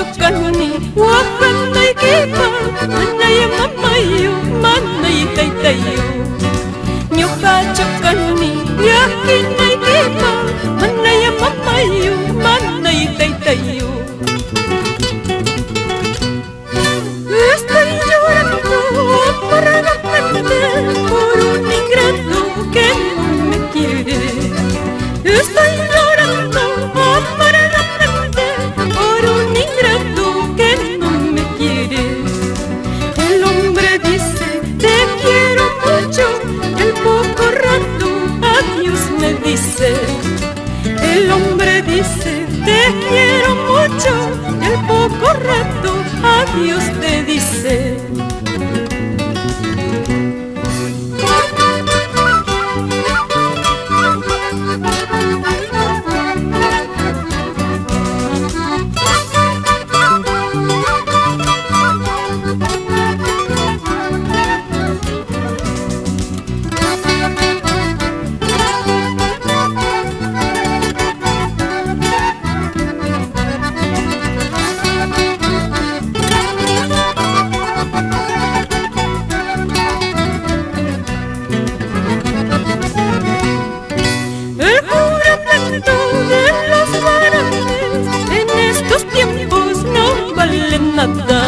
chukani wakanay kipa manay mamayo manay taytayo nyuka chukani yakinay kipa manay mamayo manay taytayo. Estoy llorando amargamente por un ingrato que no me quiere. Estoy llorando amargamente por un ingrato que no me quiere. El hombre dice te quiero mucho y al poco rato adiós me dice. El hombre dice te quiero mucho y al poco rato adiós te dice. Nada.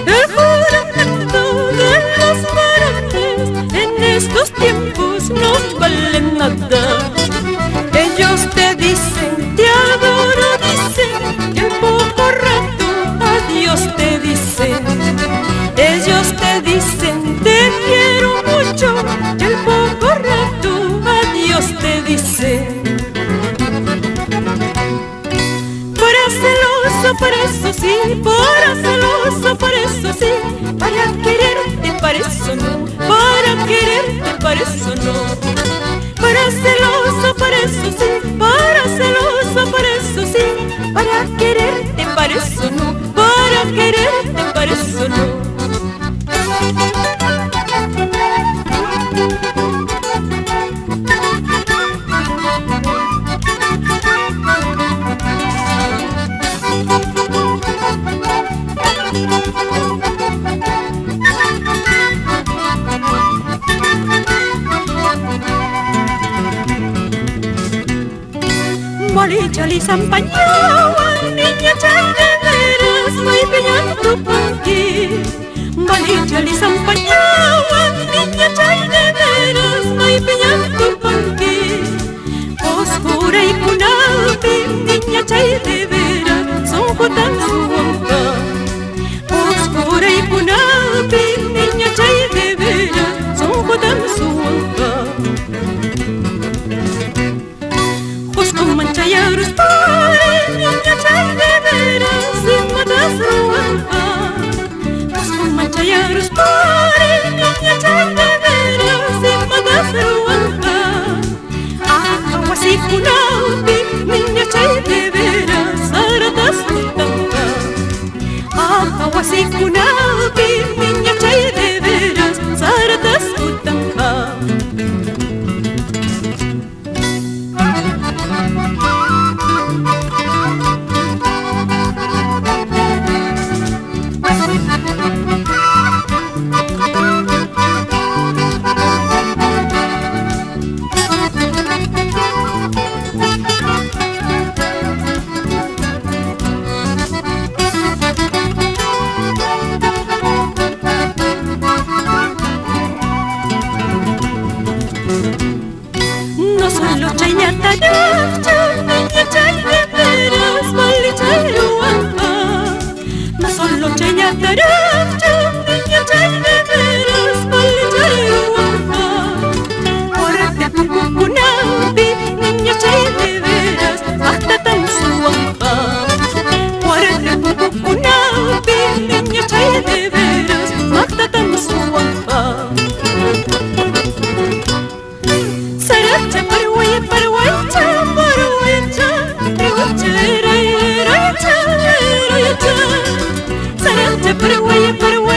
El juramento de los varones en estos tiempos no vale nada. Ellos te dicen te adoro, dicen, y al poco rato adiós te dicen. Ellos te dicen te quiero mucho y al poco rato adiós te dicen. Por eso sí, para celoso, por eso sí, para quererte, para eso no, para quererte, para eso no. Para celoso, por eso sí, para celoso, por eso sí, para quererte, para eso no, para quererte, para eso no. Bali chali sampañawan niña chay de veras may piñando panqui. Bali chali sampañawan niña chay de veras may piñando panqui. Oscura y punapi niña chay de veras son jotan su wampa. Oscura y punapi niña chay de veras son jotan su wampa. Manchayarus pare, niña chay de veras, sin matas ruanpa. Pues con manchayarus pare, niña chay de veras, sin matas ruanpa. Awasi punaupi, niña chay de veras, saratas utampa. Awasi punaupi, niña chay de veras, saratas utampa. No solo chayata niña chay de veras, vale chay ruanpa. No solo chayata niña chay de veras, vale chay ruanpa. Orate pupunapi, niña chay de veras, bastatan su wampa. Orate pupunapi, niña chay de veras, bastatan su wampa. Saracha parwaya parwacha parwacha, parwacha era era cha era cha. Saracha parwaya parwacha.